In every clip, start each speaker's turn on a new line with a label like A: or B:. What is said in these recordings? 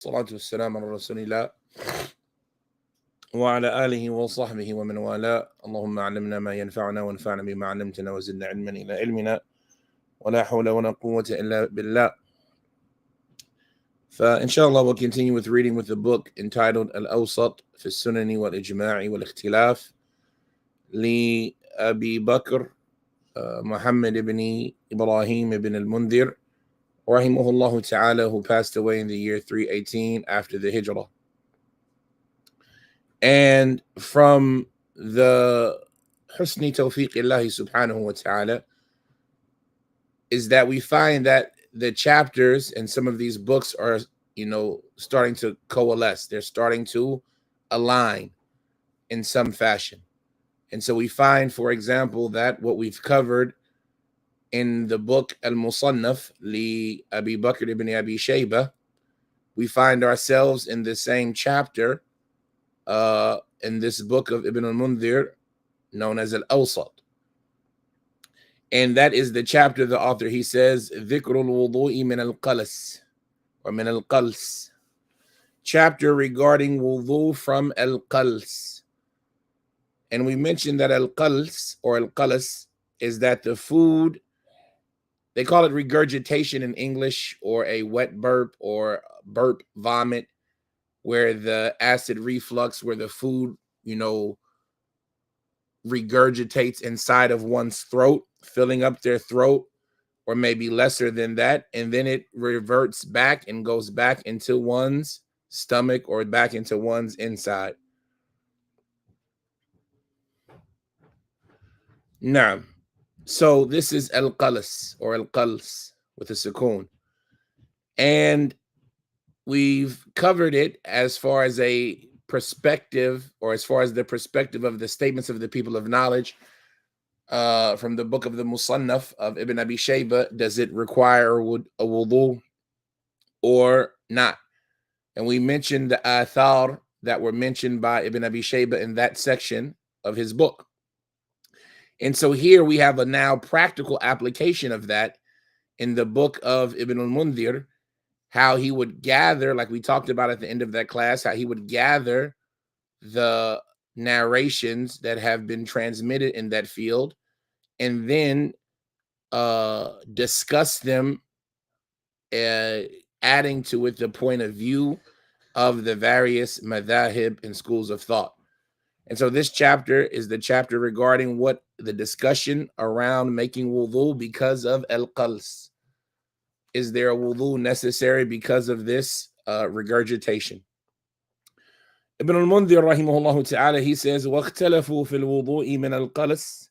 A: الصلاة والسلام على رسول الله وعلى آله وصحبه ومن والاه. اللهم علمنا ما ينفعنا وانفعنا بما علمتنا وزدنا علما إلى علمنا ولا حول ولا قوة إلا بالله. فإنشاءالله we'll continue with reading with the book entitled Al-Awsat في السنن والإجماع والاختلاف لأبي بكر Muhammad ibn Ibrahim ibn al-Mundhir rahimahullah ta'ala, who passed away in the year 318 after the Hijrah. And from the husni tawfiq illahi subhanahu wa ta'ala is that we find that the chapters in some of these books are, starting to coalesce. They're starting to align in some fashion. And so we find, for example, that what we've covered in the book Al-Musannaf li Abi Bakr ibn Abi Shayba, we find ourselves in the same chapter in this book of Ibn al-Mundhir known as Al-Awsat. And that is the chapter, the author, he says, Dhikrul wudu'i min al-Qals, or min al-Qals. Chapter regarding wudu from Al-Qals. And we mentioned that Al-Qals, or Al-Qals, is that the food, they call it regurgitation in English, or a wet burp, or burp vomit, where the acid reflux, where the food, regurgitates inside of one's throat, filling up their throat, or maybe lesser than that, and then it reverts back and goes back into one's stomach or back into one's inside. Now, so this is Al-Qals, or Al-Qals with a sukoon. And we've covered it as far as a perspective, or as far as the perspective of the statements of the people of knowledge from the book of the Musannaf of Ibn Abi Shayba. Does it require a wudu or not? And we mentioned the athar that were mentioned by Ibn Abi Shayba in that section of his book. And so here we have a now practical application of that in the book of Ibn al-Mundhir, how he would gather, like we talked about at the end of that class, how he would gather the narrations that have been transmitted in that field and then discuss them, adding to it the point of view of the various madhahib and schools of thought. And so this chapter is the chapter regarding what the discussion around making wudu because of Al-Qals. Is there a wudu necessary because of this regurgitation? Ibn al-Mundhir rahimahullah ta'ala, he says, وَاخْتَلَفُوا فِي الْوُضُوءِ مِنَ الْقَلَسِ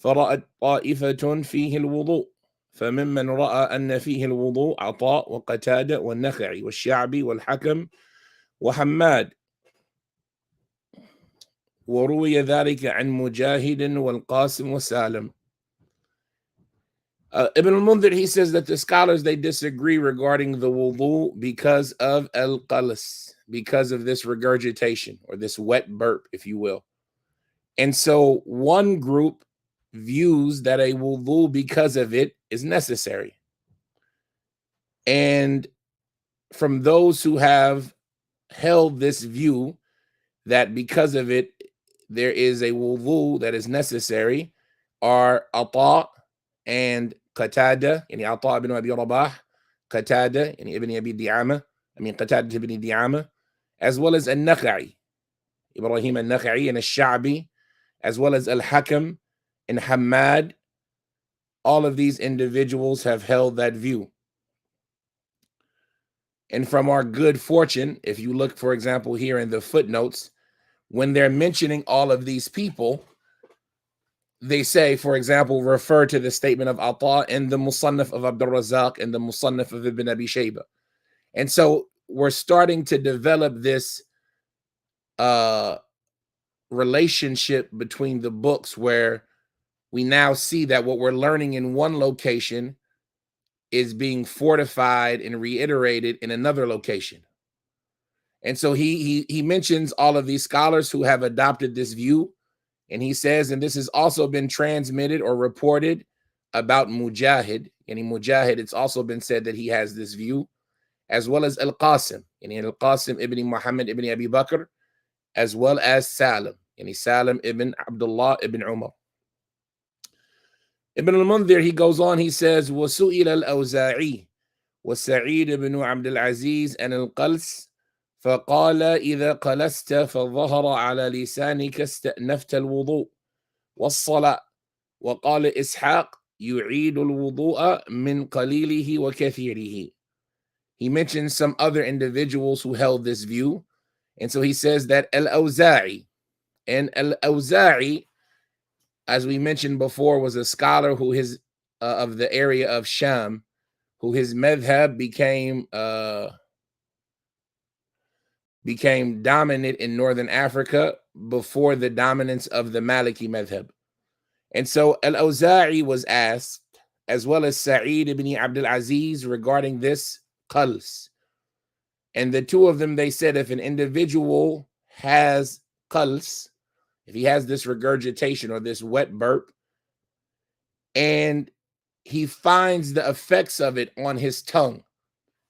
A: فَرَأَتْ طَائِفَةٌ فِيهِ الْوُضُوء فَمِمَّنْ رَأَى أَنَّ فِيهِ الْوُضُوء عَطَاء وَقَتَادَ وَالنَّخَعِ وَالشَّعْبِ وَالْحَكَمِ وَحَمَّادٍ وروي ذلك عن مجاهد والقاسم وسالم. Ibn al-Mundhir, he says that the scholars, they disagree regarding the wudu because of al-Qals, because of this regurgitation or this wet burp, if you will. And so one group views that a wudu because of it is necessary. And from those who have held this view that because of it there is a wudu that is necessary are Ata and Qatada, yani Ata ibn Abi Rabah, Qatada, yani Ibn Abi Di'ama, Qatada ibn Di'ama, as well as Al-Nakha'i, Ibrahim Al-Nakha'i, and Al-Sha'bi, as well as Al-Hakam and Hammad. All of these individuals have held that view. And from our good fortune, if you look, for example, here in the footnotes, when they're mentioning all of these people, they say, for example, refer to the statement of Ata and the Musannaf of Abdul Razak and the Musannaf of Ibn Abi Shayba. And so we're starting to develop this relationship between the books where we now see that what we're learning in one location is being fortified and reiterated in another location. And so he mentions all of these scholars who have adopted this view. And he says, and this has also been transmitted or reported about Mujahid. And in Mujahid, it's also been said that he has this view. as well as Al-Qasim, Al-Qasim ibn Muhammad ibn Abi Bakr, as well as Salim, Salim ibn Abdullah ibn Umar. Ibn al-Mundhir, he goes on, he says, وَسُئِلَ الْأَوْزَاعِي وَسَعِيدُ بن عبد العزيز عن القلس فقال إذا قلست فظهر على لسانك استأنفت الوضوء والصلاة. وقال إسحاق يعيد الوضوء من قليله وكثيره. He mentions some other individuals who held this view. And so he says that Al-Awza'i, and Al-Awza'i, as we mentioned before, was a scholar who of the area of Sham, who his madhab became dominant in northern Africa before the dominance of the Maliki madhab. And so Al-Awza'i was asked, as well as Sa'id ibn Abdul Aziz, regarding this Qals. And the two of them, they said, if an individual has Qals, if he has this regurgitation or this wet burp, and he finds the effects of it on his tongue,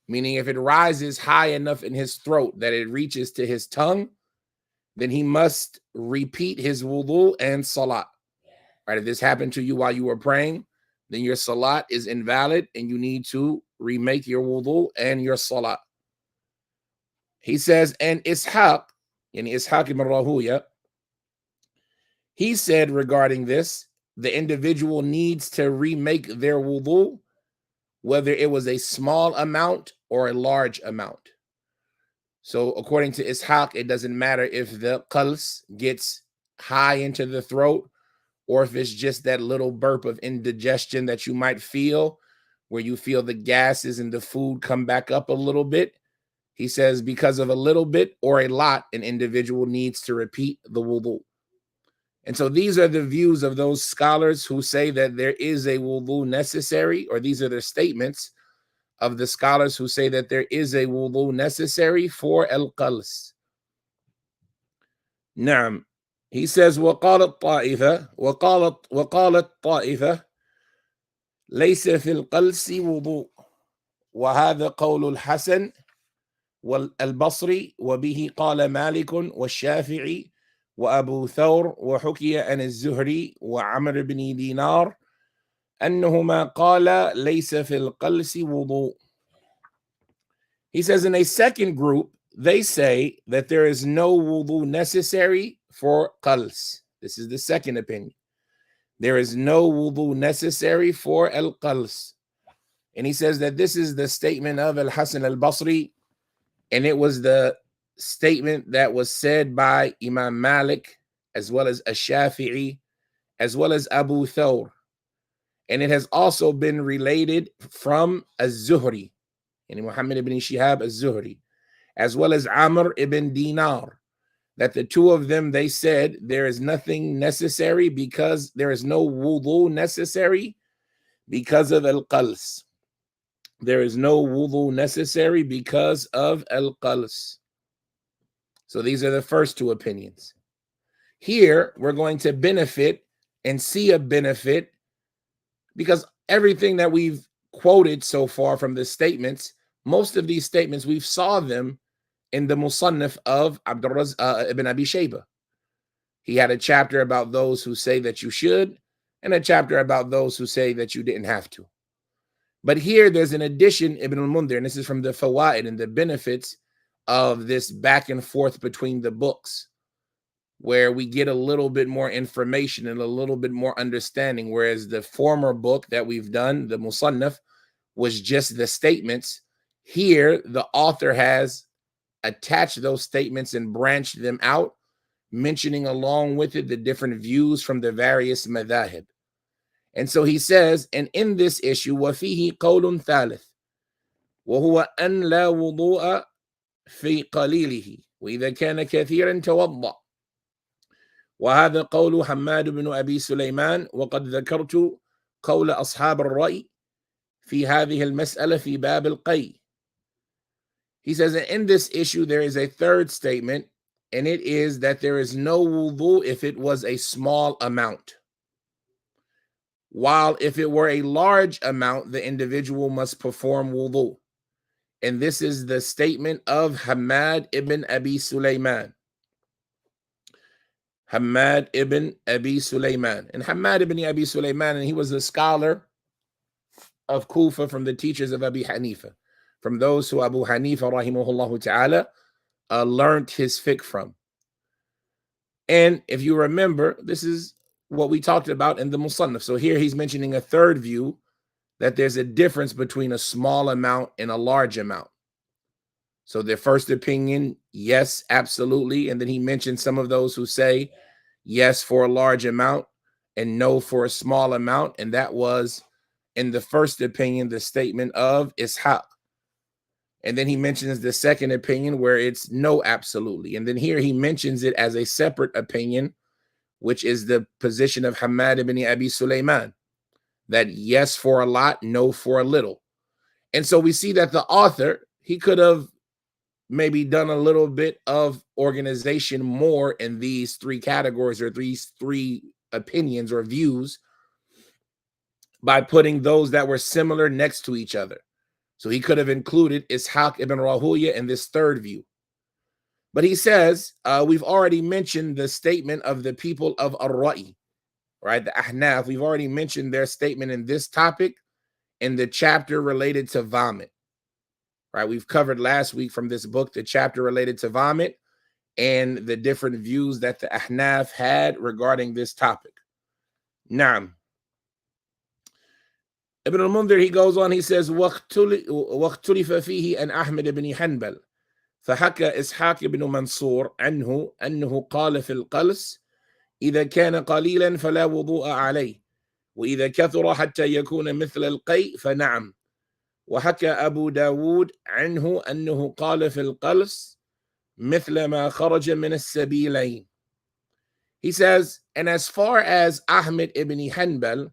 A: meaning if it rises high enough in his throat that it reaches to his tongue, then he must repeat his wudu and salat. Right? If this happened to you while you were praying, then your salat is invalid and you need to remake your wudu and your salat. He says, and Ishaq, Ishaq ibn Rahuya, he said regarding this, the individual needs to remake their wudu, whether it was a small amount or a large amount. So according to Ishaq, it doesn't matter if the qals gets high into the throat or if it's just that little burp of indigestion that you might feel, where you feel the gases and the food come back up a little bit. He says because of a little bit or a lot, an individual needs to repeat the wudu. And so these are the views of those scholars who say that there is a wudu necessary, or these are the statements of the scholars who say that there is a wudu necessary for al-qals. Naam. He says, وقالت طائفة وقالت طائفة ليس في القلس وضوء وهذا قول الحسن والبصري وبه قال مالك والشافعي وأبو ثور وحكي عن الزهري وعمر بن دينار أنهما قال ليس في القلس وضوء. He says in a second group, they say that there is no wudu necessary for qals. This is the second opinion. There is no wudu necessary for al-qals. And he says that this is the statement of Al-Hasan al-Basri, and it was the statement that was said by Imam Malik, as well as Ash-Shafi'i, as well as Abu Thawr. And it has also been related from Az-Zuhri, and Muhammad ibn Shihab Az-Zuhri, as well as Amr ibn Dinar, that the two of them, they said there is nothing necessary because there is no wudu necessary because of al-qals. There is no wudu necessary because of al-qals. So these are the first two opinions. Here, we're going to benefit and see a benefit because everything that we've quoted so far from the statements, most of these statements, we've saw them in the Musannaf of Ibn Abi Shayba. He had a chapter about those who say that you should, and a chapter about those who say that you didn't have to. But here there's an addition, Ibn al-Mundhir, and this is from the Fawaid and the benefits of this back and forth between the books, where we get a little bit more information and a little bit more understanding, whereas the former book that we've done, the Musannaf, was just the statements. Here, the author has attached those statements and branched them out, mentioning along with it the different views from the various madhahib. And so he says, and in this issue, وَفِيهِ قَوْلٌ ثَالِث وَهُوَ أَنْ لَا وُضُوءَ فِي قَلِيلِهِ وَإِذَا كَانَ كَثِيرًا تَوَضَّأَ. وهذا قول حماد بن أبي سليمان وقد ذكرت قول أصحاب الرأي في هذه المسألة في باب القي. He says that in this issue, there is a third statement, and it is that there is no wudu if it was a small amount. While if it were a large amount, the individual must perform wudu. And this is the statement of Hamad ibn Abi Sulaiman. Hamad ibn Abi Sulaiman. And Hamad ibn Abi Sulaiman, and he was a scholar of Kufa from the teachers of Abi Hanifa, from those who Abu Hanifa rahimahullah ta'ala learned his fiqh from. And if you remember, this is what we talked about in the Musannaf. So here he's mentioning a third view, that there's a difference between a small amount and a large amount. So their first opinion, yes, absolutely. And then he mentioned some of those who say yes for a large amount and no for a small amount. And that was, in the first opinion, the statement of Ishaq. And then he mentions the second opinion where it's no, absolutely. And then here he mentions it as a separate opinion, which is the position of Hamad ibn Abi Sulaiman, that yes for a lot, no for a little. And so we see that the author, he could have maybe done a little bit of organization more in these three categories or these three opinions or views by putting those that were similar next to each other. So he could have included Ishaq ibn Rahuya in this third view. But he says, we've already mentioned the statement of the people of Ar-Ra'i, right? The Ahnaf, we've already mentioned their statement in this topic in the chapter related to vomit, right? We've covered last week from this book the chapter related to vomit and the different views that the Ahnaf had regarding this topic. Naam. Ibn al-Mundhir, he goes on, he says, وَاخْتُلِفَ فِيهِ أَنْ أَحْمَدِ بْنِ حَنْبَلٍ فحكى إسحاق بن منصور عنه أنه قال في القلس إذا كان قليلا فلا وضوء عليه وإذا كثر حتى يكون مثل القيء فنعم. وحكى أبو داود عنه أنه قال في القلس مثل ما خرج من السبيلين. He says, and as far as Ahmed ibn Hanbal,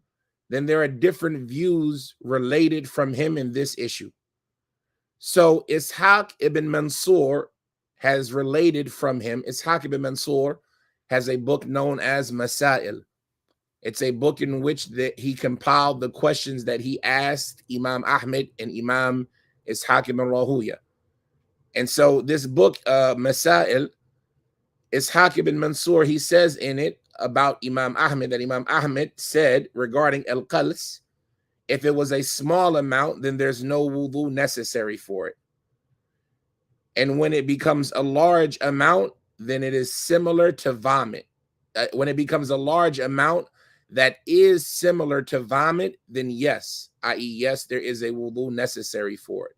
A: then there are different views related from him in this issue. So Ishaq ibn Mansur has related from him. Ishaq ibn Mansur has a book known as Masail. It's a book in which he compiled the questions that he asked Imam Ahmed and Imam Ishaq ibn Rahuya. And so this book, Masail, Ishaq ibn Mansur, he says in it about Imam Ahmed that Imam Ahmed said regarding Al-Qals, if it was a small amount, then there's no wudu necessary for it. And when it becomes a large amount, then it is similar to vomit. When it becomes a large amount that is similar to vomit, then yes, i.e., yes, there is a wudu necessary for it.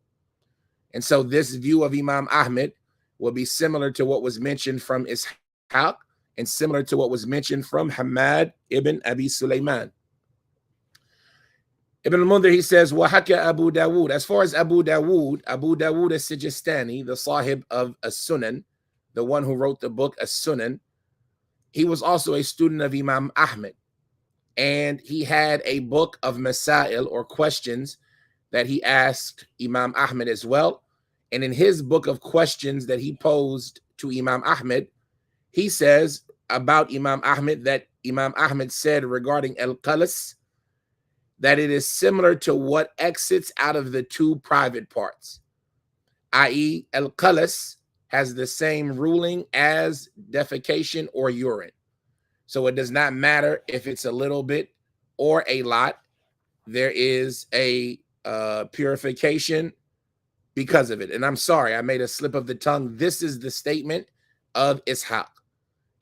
A: And so this view of Imam Ahmed will be similar to what was mentioned from Ishaq and similar to what was mentioned from Hamad ibn Abi Sulaiman. Ibn al-Mundhir, he says, وَحَكَى Abu Dawood. As far as Abu Dawood as-Sijistani, the sahib of As-Sunan, the one who wrote the book As-Sunan, he was also a student of Imam Ahmed. And he had a book of Masail, or questions, that he asked Imam Ahmed as well. And in his book of questions that he posed to Imam Ahmed, he says about Imam Ahmed that Imam Ahmed said regarding Al-Qals, that it is similar to what exits out of the two private parts, i.e., Al-Qals has the same ruling as defecation or urine. So it does not matter if it's a little bit or a lot. There is a purification because of it. And I'm sorry, I made a slip of the tongue. This is the statement of Ishaq.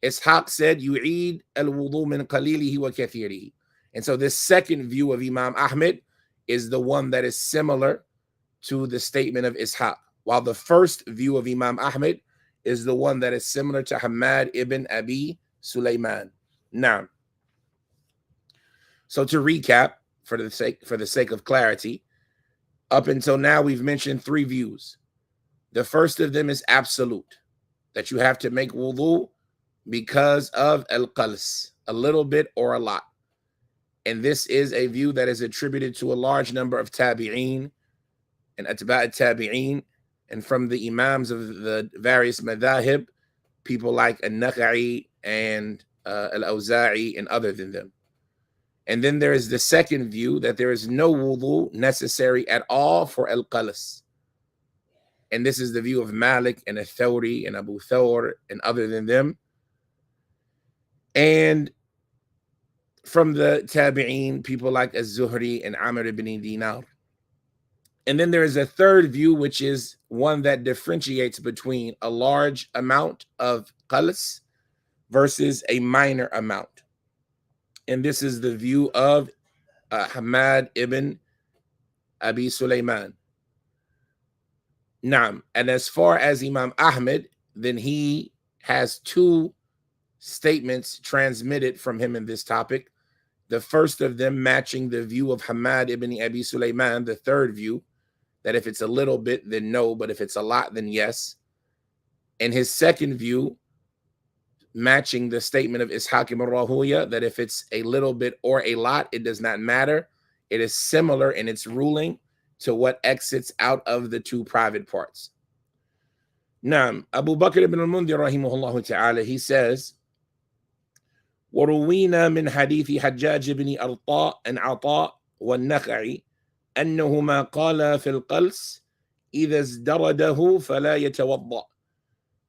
A: Ishaq said, yu'id al-wudu min qalilihi wa kathirihi. And so this second view of Imam Ahmed is the one that is similar to the statement of Ishaq, while the first view of Imam Ahmed is the one that is similar to Hamad ibn Abi Sulaiman. Now, so to recap, for the sake of clarity, up until now we've mentioned three views. The first of them is absolute, that you have to make wudu because of Al-Qals, a little bit or a lot. And this is a view that is attributed to a large number of tabi'een and atba' tabi'een, and from the imams of the various madhahib, people like An-Nakha'i and Al-Awsat and other than them. And then there is the second view, that there is no wudu necessary at all for Al-Qals. And this is the view of Malik and Athawri and Abu Thawr and other than them. And from the Tabi'een, people like Az-Zuhri and Amr ibn Dinar. And then there is a third view, which is one that differentiates between a large amount of qals versus a minor amount. And this is the view of Hamad ibn Abi Sulaiman. Naam. And as far as Imam Ahmed, then he has two statements transmitted from him in this topic. The first of them matching the view of Hamad ibn Abi Sulaiman, the third view, that if it's a little bit, then no, but if it's a lot, then yes. And his second view, matching the statement of Ishaq ibn Rahuya, that if it's a little bit or a lot, it does not matter. It is similar in its ruling to what exits out of the two private parts. Naam, Abu Bakr ibn al-Mundhir rahimahullah ta'ala, he says, وروينا من حديث حجاج بن أرطاء عن عطاء والنخعي أنهما قالا في القلس إذا ازدرده فلا يتوضأ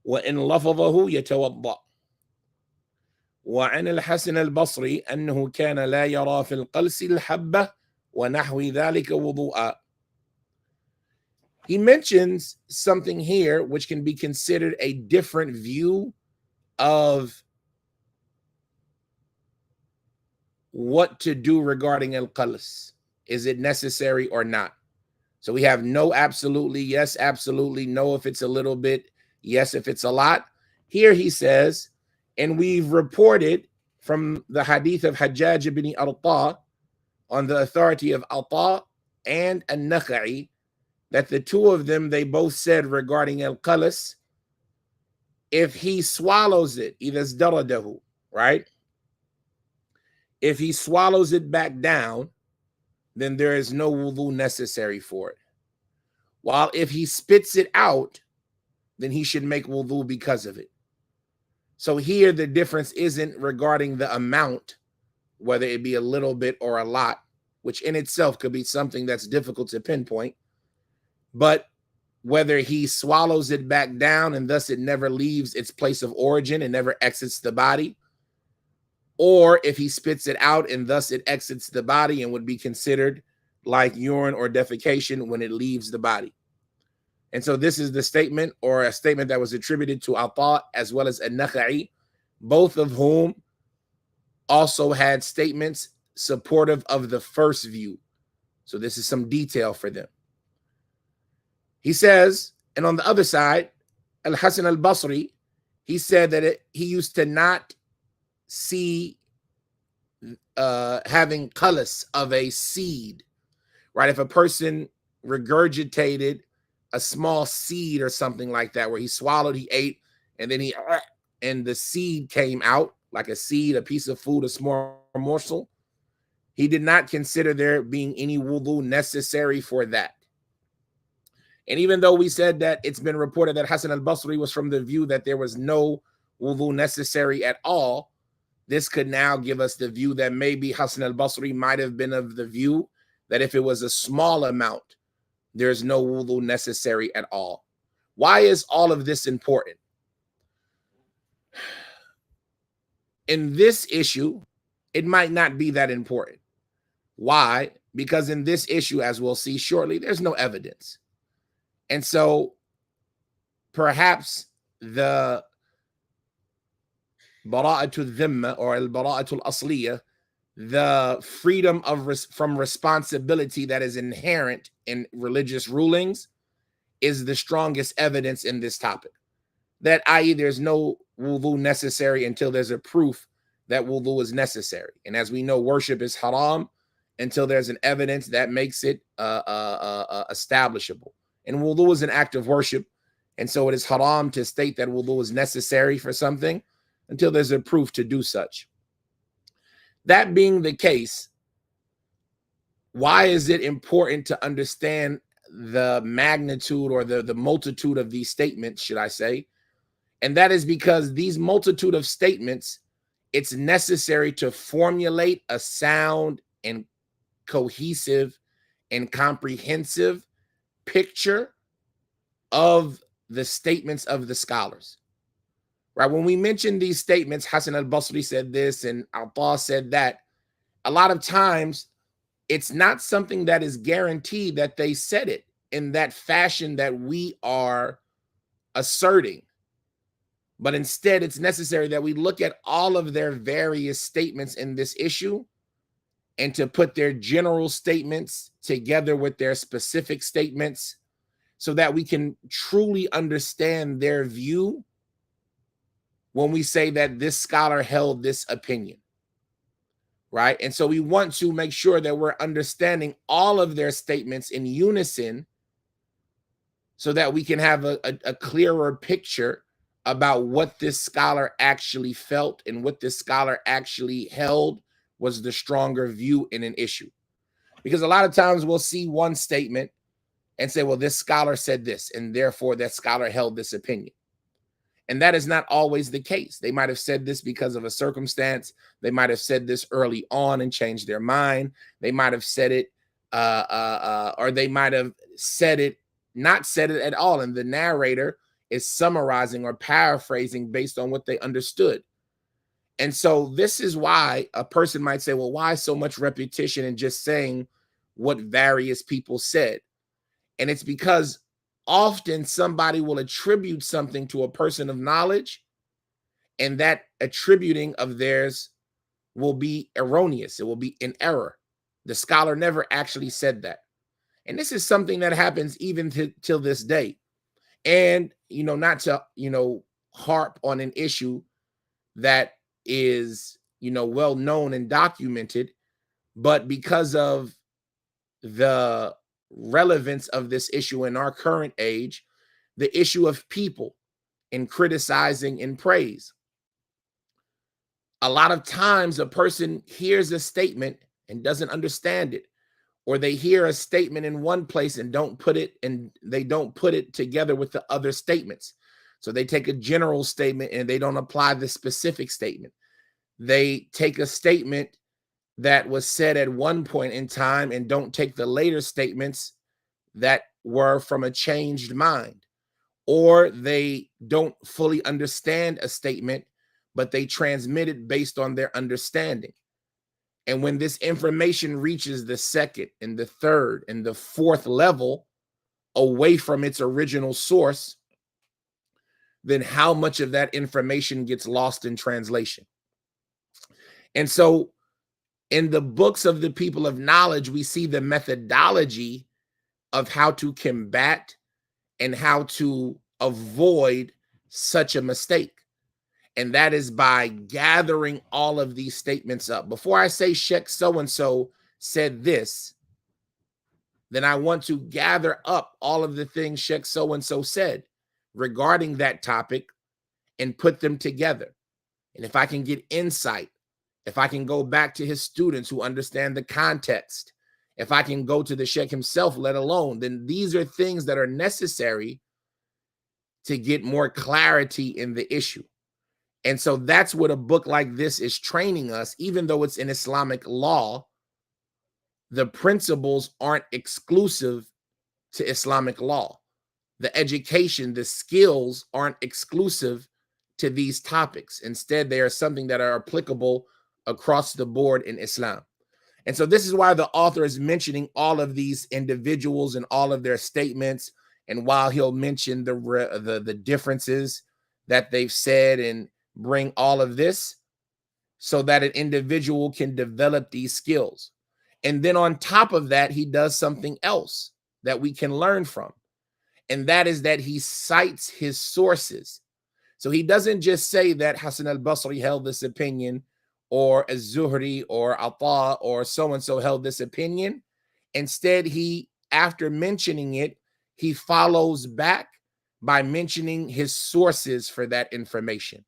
A: وإن لفظه يتوضأ. وعن الحسن البصري أنه كان لا يرى في القلس الحبة ونحو ذلك وضوءا. He mentions something here which can be considered a different view of what to do regarding Al-Qals. Is it necessary or not? So we have no, absolutely, yes, absolutely, no if it's a little bit, yes if it's a lot. Here he says, and we've reported from the hadith of Hajjaj ibn Arta on the authority of Ata and An-Nakha'i that the two of them, they both said regarding Al-Qals, if he swallows it, either zdaradahu, right? If he swallows it back down, then there is no wudu necessary for it. While if he spits it out, then he should make wudu because of it. So here the difference isn't regarding the amount, whether it be a little bit or a lot, which in itself could be something that's difficult to pinpoint, but whether he swallows it back down and thus it never leaves its place of origin and never exits the body, or if he spits it out and thus it exits the body and would be considered like urine or defecation when it leaves the body. And so this is the statement, or a statement that was attributed to Ata as well as An-Nakha'i, both of whom also had statements supportive of the first view. So this is some detail for them. He says, and on the other side, Al-Hasan al-Basri, he said that he used to not see having qals of a seed, right? If a person regurgitated a small seed or something like that, where he swallowed, he ate, and then and the seed came out, like a seed, a piece of food, a small morsel, he did not consider there being any wudu necessary for that. And even though we said that it's been reported that Hasan al-Basri was from the view that there was no wudu necessary at all, this could now give us the view that maybe Hasan al-Basri might have been of the view that if it was a small amount, there's no wudu necessary at all. Why is all of this important? In this issue, it might not be that important. Why? Because in this issue, as we'll see shortly, there's no evidence. And so perhaps the bara'atul dhimma or al-bara'atul asliya, the freedom of from responsibility that is inherent in religious rulings, is the strongest evidence in this topic. That i.e. there's no wudu necessary until there's a proof that wudu is necessary. And as we know, worship is haram until there's an evidence that makes it establishable. And wudu is an act of worship. And so it is haram to state that wudu is necessary for something until there's a proof to do such. That being the case, why is it important to understand the magnitude or the multitude of these statements, should I say? And that is because these multitude of statements, it's necessary to formulate a sound and cohesive and comprehensive picture of the statements of the scholars, right? When we mention these statements, Hassan al-Basri said this and Al-Qals said that, a lot of times it's not something that is guaranteed that they said it in that fashion that we are asserting. But instead, it's necessary that we look at all of their various statements in this issue and to put their general statements together with their specific statements so that we can truly understand their view when we say that this scholar held this opinion, right? And so we want to make sure that we're understanding all of their statements in unison so that we can have a clearer picture about what this scholar actually felt and what this scholar actually held was the stronger view in an issue. Because a lot of times we'll see one statement and say, well, this scholar said this, and therefore that scholar held this opinion. And that is not always the case. They might have said this because of a circumstance. They might have said this early on and changed their mind. They might have said it, or they might have said it, not said it at all. And the narrator is summarizing or paraphrasing based on what they understood. And so this is why a person might say, well, why so much repetition and just saying what various people said? And it's because often somebody will attribute something to a person of knowledge, and that attributing of theirs will be erroneous. It will be in error. The scholar never actually said that. And this is something that happens even till this day. And, not to, harp on an issue that is, well known and documented, but because of the relevance of this issue in our current age, the issue of people and criticizing and praise. A lot of times a person hears a statement and doesn't understand it, or they hear a statement in one place and they don't put it together with the other statements. So they take a general statement and they don't apply the specific statement. They take a statement that was said at one point in time and don't take the later statements that were from a changed mind. Or they don't fully understand a statement, but they transmit it based on their understanding. And when this information reaches the second and the third and the fourth level away from its original source, then how much of that information gets lost in translation? And so in the books of the people of knowledge, we see the methodology of how to combat and how to avoid such a mistake. And that is by gathering all of these statements up. Before I say Sheikh so-and-so said this, then I want to gather up all of the things Sheikh so-and-so said regarding that topic and put them together. And if I can get insight, if I can go back to his students who understand the context, if I can go to the Sheikh himself, let alone, then these are things that are necessary to get more clarity in the issue. And so that's what a book like this is training us. Even though it's in Islamic law, the principles aren't exclusive to Islamic law. The education, the skills aren't exclusive to these topics. Instead, they are something that are applicable across the board in Islam. And so this is why the author is mentioning all of these individuals and all of their statements. And while he'll mention the differences that they've said and bring all of this so that an individual can develop these skills. And then on top of that, he does something else that we can learn from. And that is that he cites his sources. So he doesn't just say that Hassan al-Basri held this opinion, or Az-Zuhri or Ata or so-and-so held this opinion. Instead, he, after mentioning it, he follows back by mentioning his sources for that information.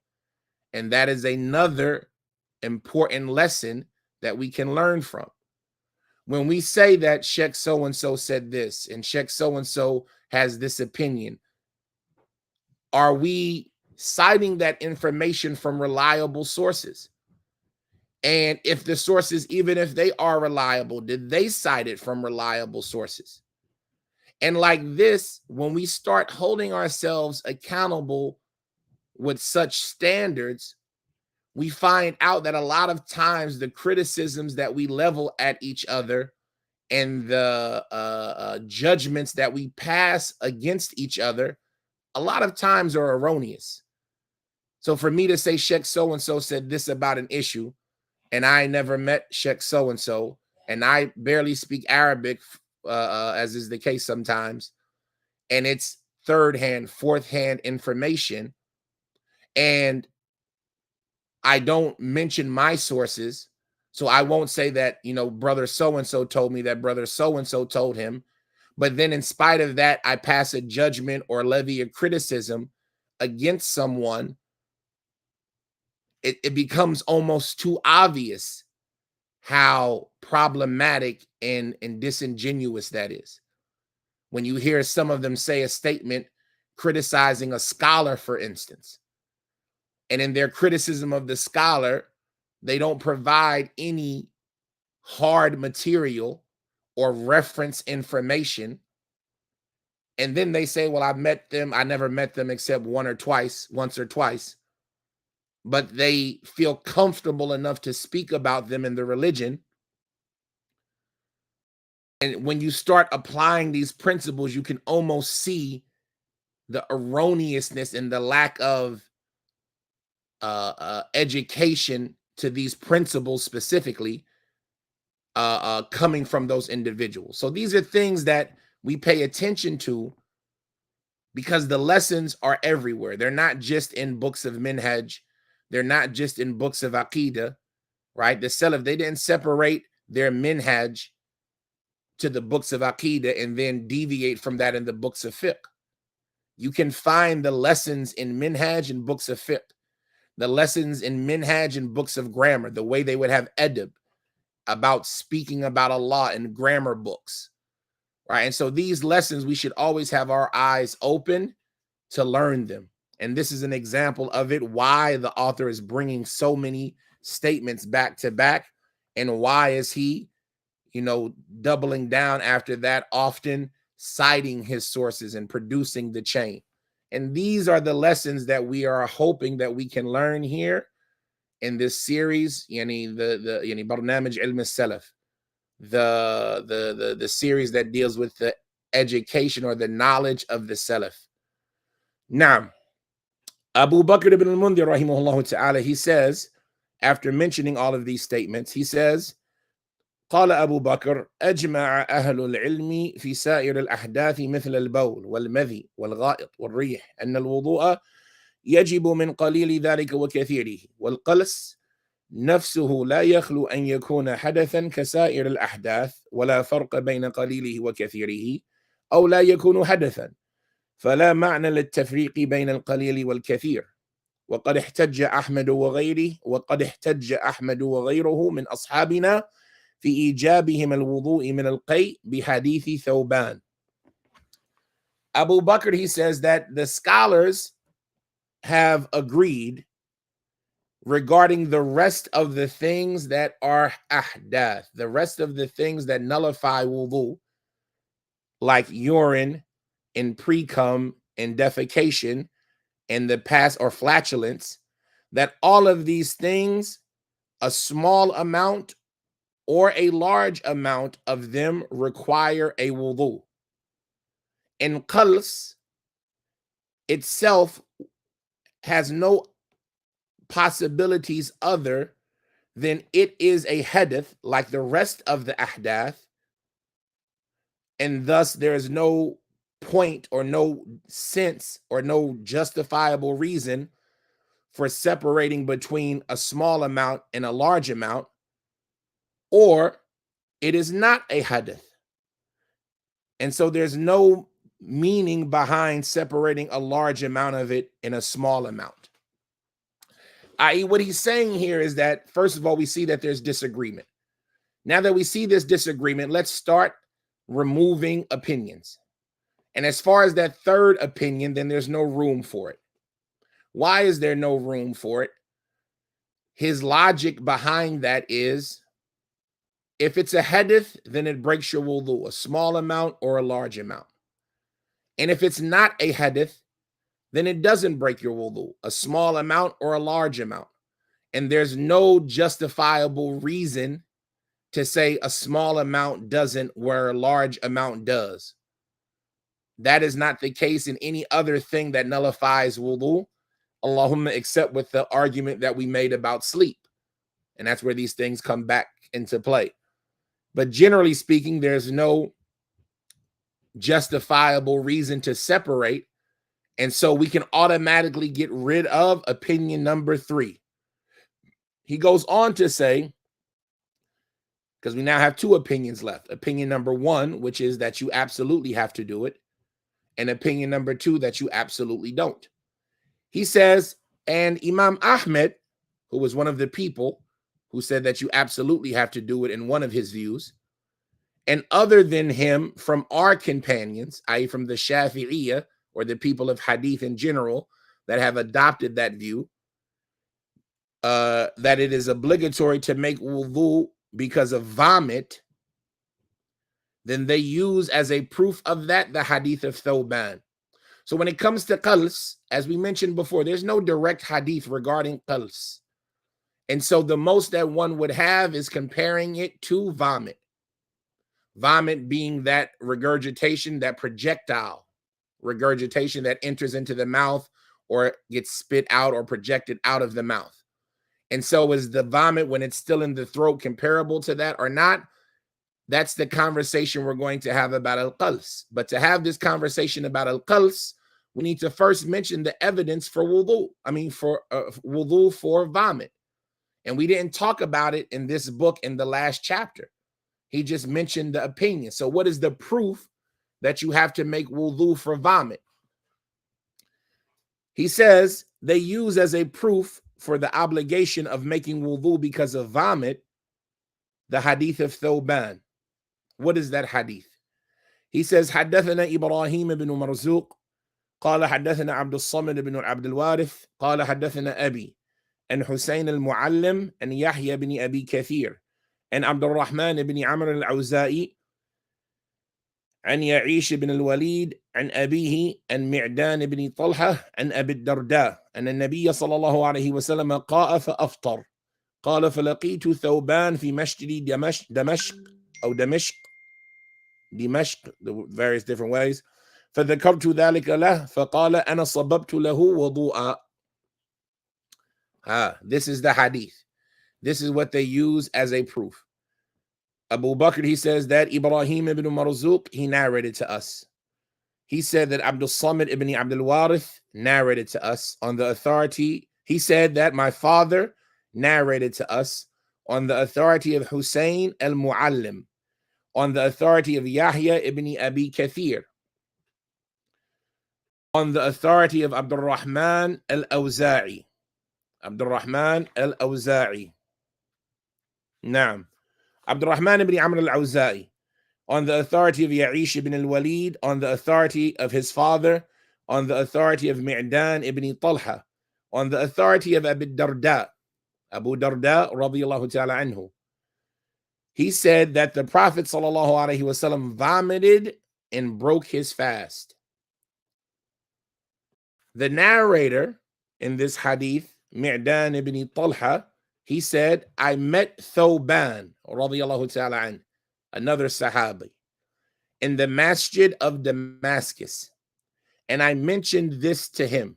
A: And that is another important lesson that we can learn from. When we say that Sheikh so-and-so said this and Sheikh so-and-so has this opinion, are we citing that information from reliable sources? And if the sources, even if they are reliable, did they cite it from reliable sources? And like this, when we start holding ourselves accountable with such standards, we find out that a lot of times the criticisms that we level at each other and the judgments that we pass against each other, a lot of times are erroneous. So for me to say Sheikh so-and-so said this about an issue, and I never met Sheikh so-and-so, and I barely speak Arabic, as is the case sometimes, and it's third hand, fourth hand information, and I don't mention my sources. So I won't say that, brother so-and-so told me that brother so-and-so told him. But then in spite of that, I pass a judgment or levy a criticism against someone. It becomes almost too obvious how problematic and disingenuous that is. When you hear some of them say a statement criticizing a scholar, for instance, and in their criticism of the scholar, they don't provide any hard material or reference information. And then they say, well, I never met them except once or twice. But they feel comfortable enough to speak about them in the religion. And when you start applying these principles, you can almost see the erroneousness and the lack of education to these principles specifically coming from those individuals. So these are things that we pay attention to because the lessons are everywhere. They're not just in books of minhaj. They're not just in books of aqidah, right? The Salaf, they didn't separate their minhaj to the books of aqidah and then deviate from that in the books of fiqh. You can find the lessons in minhaj and books of fiqh, the lessons in minhaj and books of grammar, the way they would have adab about speaking about Allah in grammar books, right? And so these lessons, we should always have our eyes open to learn them. And this is an example of it, why the author is bringing so many statements back to back, and why is he, doubling down after that, often citing his sources and producing the chain. And these are the lessons that we are hoping that we can learn here in this series, the Barnamij Ilm al-Salaf, the series that deals with the education or the knowledge of the Salaf. Now, Abu Bakr ibn al-Mundhir rahimahullah ta'ala, he says, after mentioning all of these statements, he says, قال أبو بكر أجمع أهل العلم في سائر الأحداث مثل البول والمذي والغائط والريح أن الوضوء يجب من قليل ذلك وكثيره، والقلس نفسه لا يخلو أن يكون حدثا كسائر الأحداث، ولا فرق بين قليله وكثيره، أو لا يكون حدثا، فلا معنى للتفريق بين القليل والكثير. وقد احتج أحمد وغيره من أصحابنا في إيجابهم الوضوء من القيء بحديث ثوبان. Abu Bakr, he says that the scholars have agreed regarding the rest of the things that are ahdath, the rest of the things that nullify wudu, like urine and pre-cum and defecation and the pass or flatulence, that all of these things, a small amount or a large amount of them, require a wudu. And Qals itself has no possibilities other than it is a hadith like the rest of the ahdath, and thus there is no point or no sense or no justifiable reason for separating between a small amount and a large amount, or it is not a hadith. And so there's no meaning behind separating a large amount of it in a small amount. I.e., what he's saying here is that, first of all, we see that there's disagreement. Now that we see this disagreement, let's start removing opinions. And as far as that third opinion, then there's no room for it. Why is there no room for it? His logic behind that is, if it's a hadith, then it breaks your wudu, a small amount or a large amount. And if it's not a hadith, then it doesn't break your wudu, a small amount or a large amount. And there's no justifiable reason to say a small amount doesn't where a large amount does. That is not the case in any other thing that nullifies wudu, Allahumma, except with the argument that we made about sleep. And that's where these things come back into play. But generally speaking, there's no justifiable reason to separate. And so we can automatically get rid of opinion number 3. He goes on to say, because we now have 2 opinions left. Opinion number 1, which is that you absolutely have to do it. And opinion number 2, that you absolutely don't. He says, and Imam Ahmed, who was one of the people who said that you absolutely have to do it in one of his views, and other than him from our companions, i.e. from the Shafi'iyah, or the people of hadith in general that have adopted that view, that it is obligatory to make wudu because of vomit, then they use as a proof of that the hadith of Thawban. So when it comes to Qals, as we mentioned before, there's no direct hadith regarding Qals. And so the most that one would have is comparing it to vomit. Vomit being that regurgitation, that projectile regurgitation that enters into the mouth or gets spit out or projected out of the mouth. And so is the vomit when it's still in the throat comparable to that or not? That's the conversation we're going to have about Al-Qals. But to have this conversation about Al-Qals, we need to first mention the evidence for wudu. For wudu for vomit. And we didn't talk about it in this book in the last chapter. He just mentioned the opinion. So what is the proof that you have to make wudu for vomit? He says they use as a proof for the obligation of making wudu because of vomit the hadith of Thawban. What is that hadith? He says, حدثنا إبراهيم بن مرزوق قال حدثنا عبد الصمد بن عبد الوارث قال حدثنا أبي أن حسين المعلم أن يحيى بن أبي كثير أن عبد الرحمن بن عمرو العوزائي عن يعيش بن الوليد عن أبيه عن معدان بن طلحة عن أبي الدرداء أن النبي صلى الله عليه وسلم قاء فأفطر قال فلقيت ثوبان في مسجد دمشق, the various different ways, فذكرت ذلك له فقال أنا صببت له وضوءا. This is the hadith. This is what they use as a proof. Abu Bakr, he says that Ibrahim ibn Marzuq, he narrated to us. He said that Abdul Samad ibn Abdul Warith narrated to us on the authority. He said that my father narrated to us on the authority of Hussein al-Muallim, on the authority of Yahya ibn Abi Kathir, on the authority of Abdul Rahman al-Awza'i. Abdul Rahman al-Awza'i. Naam. Abdul Rahman ibn Amr al-Awza'i, on the authority of Ya'ish ibn al-Walid, on the authority of his father, on the authority of Mi'dan ibn Talha, on the authority of Abu Darda, radiyallahu ta'ala anhu. He said that the Prophet sallallahu alaihi wasallam vomited and broke his fast. The narrator in this hadith, Mi'dan ibn Talha, he said, I met Thawban, radiyallahu ta'ala an, another Sahabi, in the masjid of Damascus. And I mentioned this to him,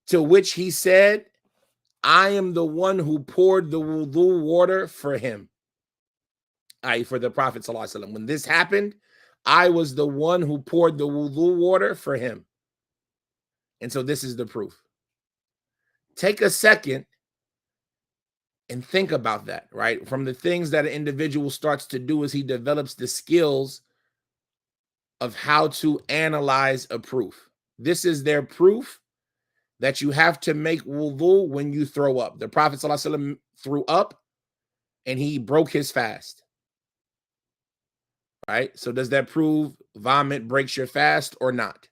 A: to which he said, I am the one who poured the wudu water for him, i.e. for the Prophet sallallahu alaihi wasallam. When this happened, I was the one who poured the wudu water for him. And so this is the proof. Take a second and think about that, right? From the things that an individual starts to do as he develops the skills of how to analyze a proof. This is their proof that you have to make wudu when you throw up. The Prophet ﷺ threw up and he broke his fast, right? So does that prove vomit breaks your fast or not,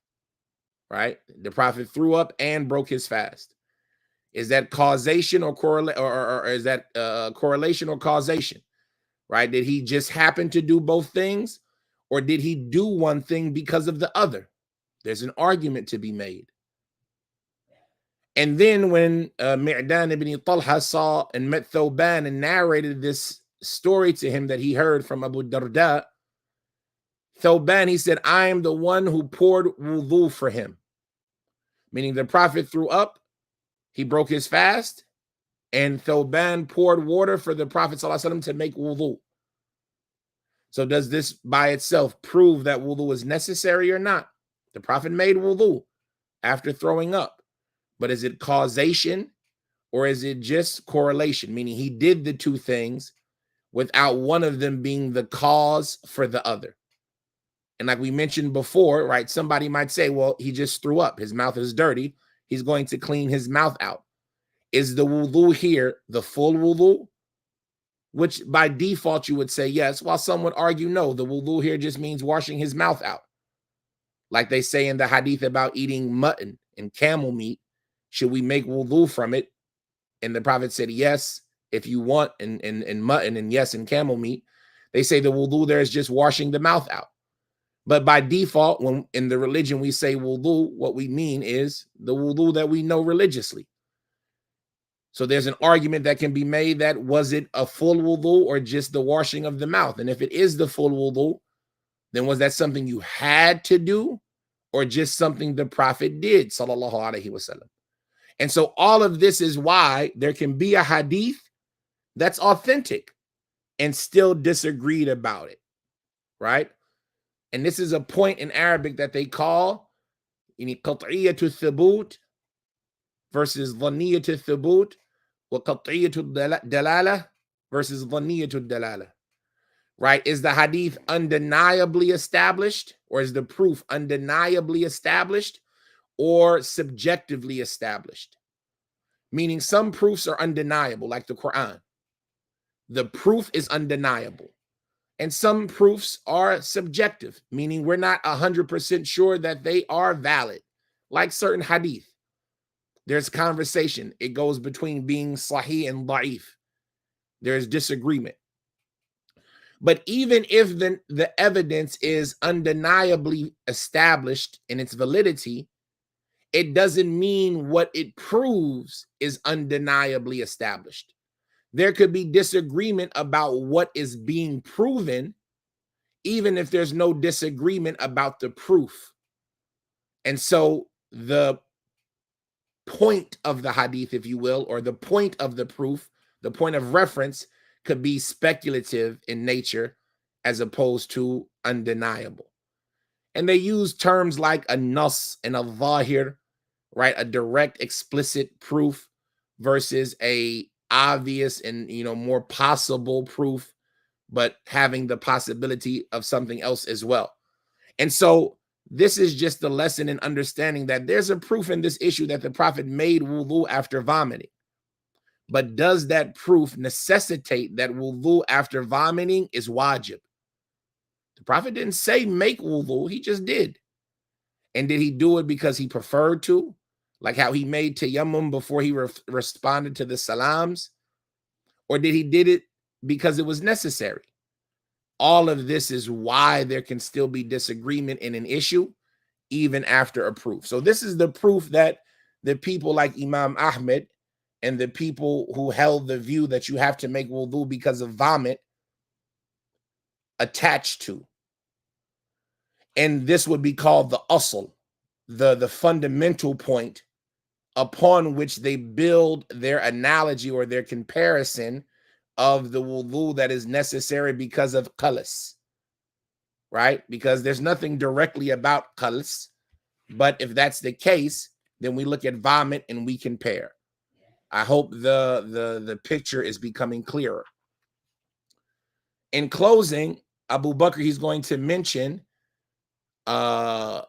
A: right? The Prophet threw up and broke his fast. Is that causation or is that correlation or causation, right? Did he just happen to do both things, or did he do one thing because of the other? There's an argument to be made. And then when Mi'dan ibn Talha saw and met Thawban and narrated this story to him that he heard from Abu Darda, Thawban, he said, I am the one who poured wudu for him. Meaning the Prophet threw up, he broke his fast, and Thawban poured water for the Prophet ﷺ to make wudu. So does this by itself prove that wudu is necessary or not? The Prophet made wudu after throwing up. But is it causation or is it just correlation? Meaning he did the two things without one of them being the cause for the other. And like we mentioned before, right, somebody might say, well, he just threw up. His mouth is dirty. He's going to clean his mouth out. Is the wudu here the full wudu? Which by default you would say yes, while some would argue no, the wudu here just means washing his mouth out. Like they say in the hadith about eating mutton and camel meat, should we make wudu from it? And the Prophet said yes, if you want, and mutton, and yes, and camel meat. They say the wudu there is just washing the mouth out. But by default, when in the religion we say wudu, what we mean is the wudu that we know religiously. So there's an argument that can be made that was it a full wudu or just the washing of the mouth? And if it is the full wudu, then was that something you had to do or just something the Prophet did, sallallahu alaihi wasallam? And so all of this is why there can be a hadith that's authentic and still disagreed about it, right? And this is a point in Arabic that they call qat'iyyatu thubut versus dhanniyatu thubut, wa qat'iyyatu dalala versus dhanniyatu dalala. Right? Is the hadith undeniably established, or is the proof undeniably established or subjectively established? Meaning some proofs are undeniable, like the Quran. The proof is undeniable. And some proofs are subjective, meaning we're not 100% sure that they are valid, like certain hadith. There's conversation. It goes between being sahih and da'if. There's disagreement. But even if the evidence is undeniably established in its validity, it doesn't mean what it proves is undeniably established. There could be disagreement about what is being proven, even if there's no disagreement about the proof. And so the point of the hadith, if you will, or the point of the proof, the point of reference could be speculative in nature as opposed to undeniable. And they use terms like a nas and a zahir, right? A direct, explicit proof versus a obvious and, more possible proof, but having the possibility of something else as well. And so this is just the lesson in understanding that there's a proof in this issue that the Prophet made wudu after vomiting. But does that proof necessitate that wudu after vomiting is wajib? The Prophet didn't say make wudu, he just did. And did he do it because he preferred to? Like how he made tayammum before he responded to the salams? Or did he did it because it was necessary? All of this is why there can still be disagreement in an issue, even after a proof. So this is the proof that the people like Imam Ahmed and the people who held the view that you have to make wudu because of vomit attached to. And this would be called the asl, the fundamental point upon which they build their analogy or their comparison of the wudu that is necessary because of Qals, right? Because there's nothing directly about Qals, but if that's the case, then we look at vomit and we compare. I hope the picture is becoming clearer. In closing, Abu Bakr, he's going to mention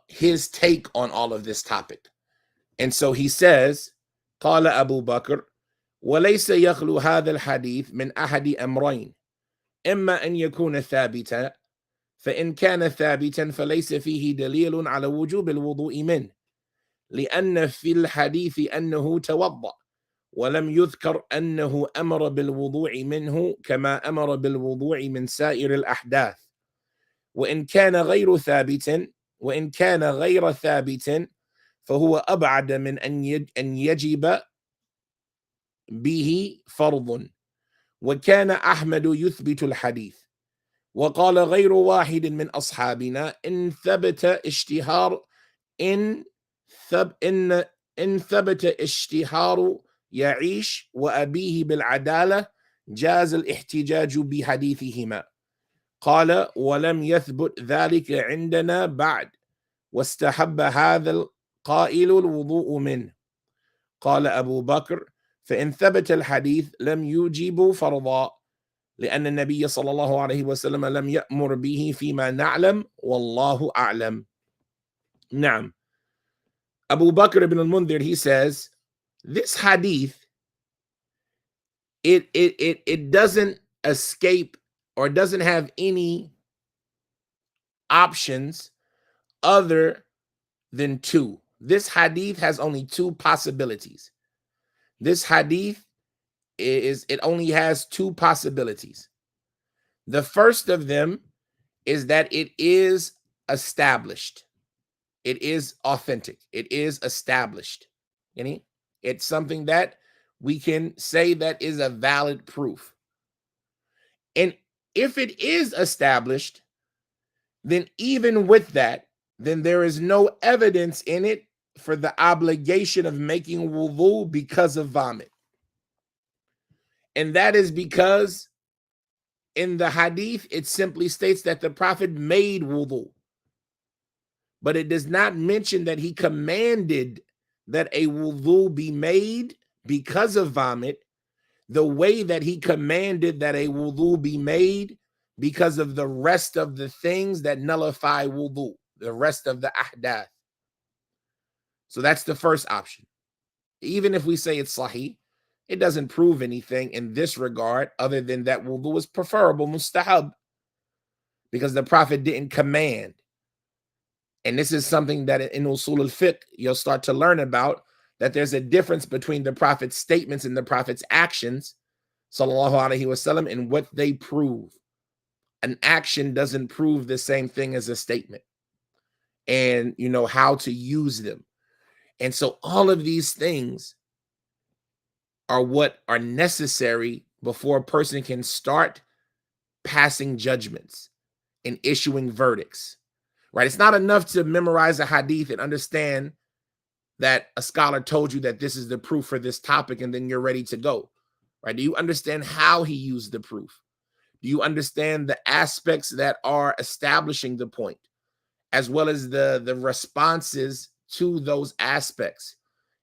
A: his take on all of this topic. And so he says, قال أبو بكر وليس يخلو هذا الحديث من أحد أمرين إما أن يكون ثابتا فإن كان ثابتا فليس فيه دليل على وجوب الوضوء منه لأن في الحديث أنه توضأ ولم يذكر أنه أمر بالوضوء منه كما أمر بالوضوء من سائر الأحداث وإن كان غير ثابت وإن كان غير ثابت فهو أبعد من أن يجب به فرض. وكان أحمد يثبت الحديث. وقال غير واحد من أصحابنا إن ثبت اشتهار إن ثبت اشتهار يعيش وأبيه بالعدالة جاز الاحتجاج بحديثهما. قال ولم يثبت ذلك عندنا بعد واستحب هذا القائل الوضوء منه. قال أبو بكر فإن ثبت الحديث لم يوجب فرضا لأن النبي صلى الله عليه وسلم لم يأمر به فيما نعلم والله أعلم. نعم. Abu Bakr ibn al-Mundhir, he says, this hadith, it doesn't escape or doesn't have any options other than two. This hadith has only two possibilities. This hadith it only has two possibilities. The first of them is that it is established. It is authentic. It is established. It's something that we can say that is a valid proof. And if it is established, then even with that, then there is no evidence in it for the obligation of making wudu because of vomit. And that is because in the hadith, it simply states that the Prophet made wudu. But it does not mention that he commanded that a wudu be made because of vomit, the way that he commanded that a wudu be made because of the rest of the things that nullify wudu, the rest of the ahdath. So that's the first option. Even if we say it's sahih, it doesn't prove anything in this regard other than that wudu is preferable, mustahab, because the Prophet didn't command. And this is something that in usul al-fiqh you'll start to learn about, that there's a difference between the Prophet's statements and the Prophet's actions, sallallahu alaihi wasallam, and what they prove. An action doesn't prove the same thing as a statement, and how to use them. And so all of these things are what are necessary before a person can start passing judgments and issuing verdicts. Right? It's not enough to memorize a hadith and understand that a scholar told you that this is the proof for this topic and then you're ready to go. Right? Do you understand how he used the proof? Do you understand the aspects that are establishing the point, as well as the responses to those aspects,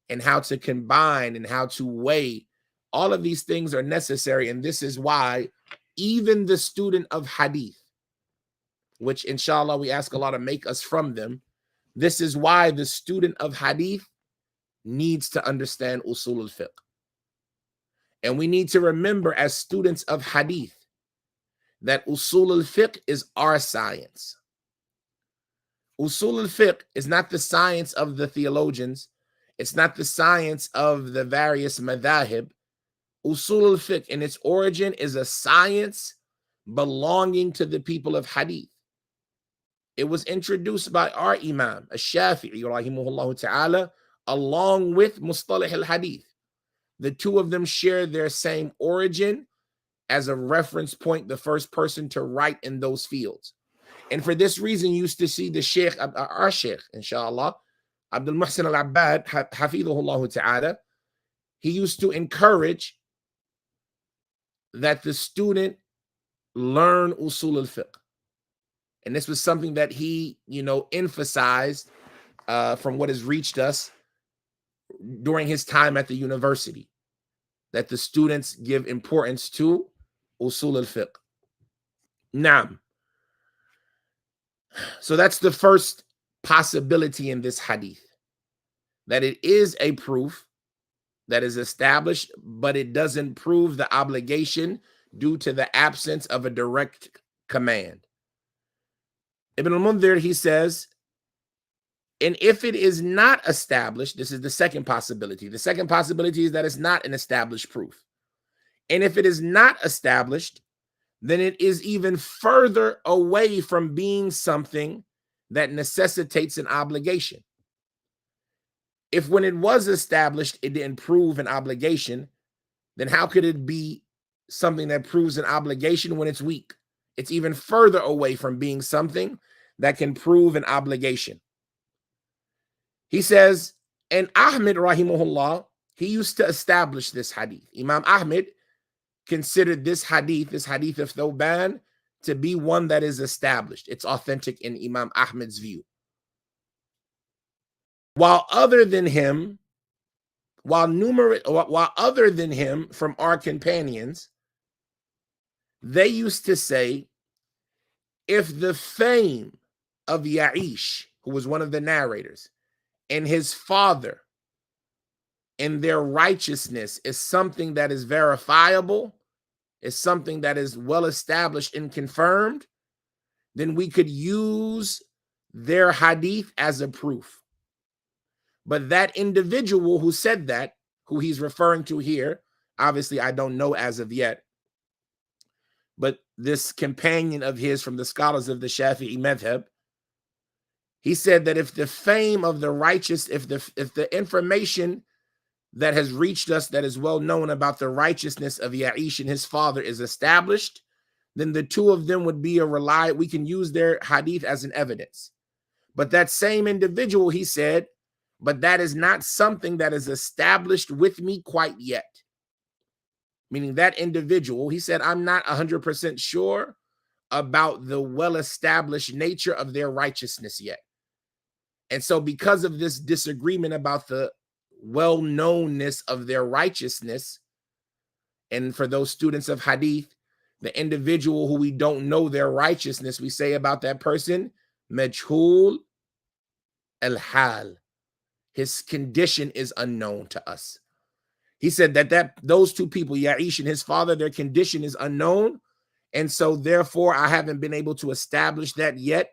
A: and how to combine and how to weigh? All of these things are necessary, and this is why even the student of hadith, which inshallah we ask Allah to make us from them, this is why the student of hadith needs to understand usul al-fiqh. And we need to remember as students of hadith that usul al-fiqh is our science. Usul al-fiqh is not the science of the theologians. It's not the science of the various madhahib. Usul al-fiqh in its origin is a science belonging to the people of hadith. It was introduced by our Imam, Ash-Shafi'i, rahimahullah ta'ala, along with Mustalah al-Hadith. The two of them share their same origin as a reference point, the first person to write in those fields. And for this reason, you used to see the Sheikh, our Sheikh, inshallah, Abdul Muhsin al-Abbad, hafidhahullah ta'ala, he used to encourage that the student learn usul al-fiqh. And this was something that he, emphasized from what has reached us during his time at the university, that the students give importance to usul al-fiqh. Naam. So that's the first possibility in this hadith, that it is a proof that is established, but it doesn't prove the obligation due to the absence of a direct command. Ibn al-Mundhir, he says, and if it is not established, this is the second possibility. The second possibility is that it's not an established proof. And if it is not established, then it is even further away from being something that necessitates an obligation. If when it was established, it didn't prove an obligation, then how could it be something that proves an obligation when it's weak? It's even further away from being something that can prove an obligation. He says, and Ahmed rahimahullah, he used to establish this hadith. Imam Ahmed considered this hadith of Thawban, to be one that is established. It's authentic in Imam Ahmed's view. While other than him from our companions, they used to say, if the fame of Ya'ish, who was one of the narrators, and his father and their righteousness is something that is verifiable, is something that is well established and confirmed, then we could use their hadith as a proof. But that individual who said that, who he's referring to here, obviously I don't know as of yet, but this companion of his from the scholars of the Shafi'i madhab, he said that if the fame of the righteous, if the information that has reached us that is well known about the righteousness of Ya'ish and his father is established, then the two of them would be we can use their hadith as an evidence. But that same individual, he said, but that is not something that is established with me quite yet. Meaning that individual, he said, I'm not 100% sure about the well-established nature of their righteousness yet. And so because of this disagreement about the well-knownness of their righteousness, and for those students of hadith, the individual who we don't know their righteousness, we say about that person, majhul al-hal. His condition is unknown to us. He said that those two people, Ya'ish and his father, their condition is unknown. And so therefore, I haven't been able to establish that yet,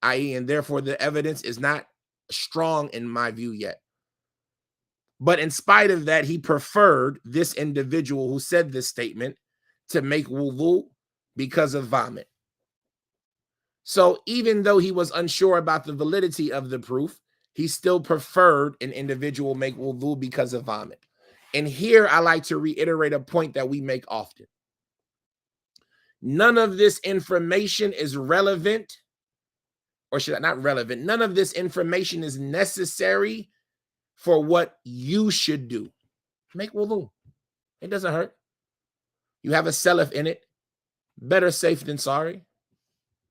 A: i.e., and therefore the evidence is not strong in my view yet. But in spite of that, he preferred this individual who said this statement to make wudu because of vomit. So even though he was unsure about the validity of the proof, he still preferred an individual make wudu because of vomit. And here I like to reiterate a point that we make often. None of this information is relevant, or should I not relevant? None of this information is necessary for what you should do. Make wudu. It doesn't hurt. You have a salaf in it. Better safe than sorry,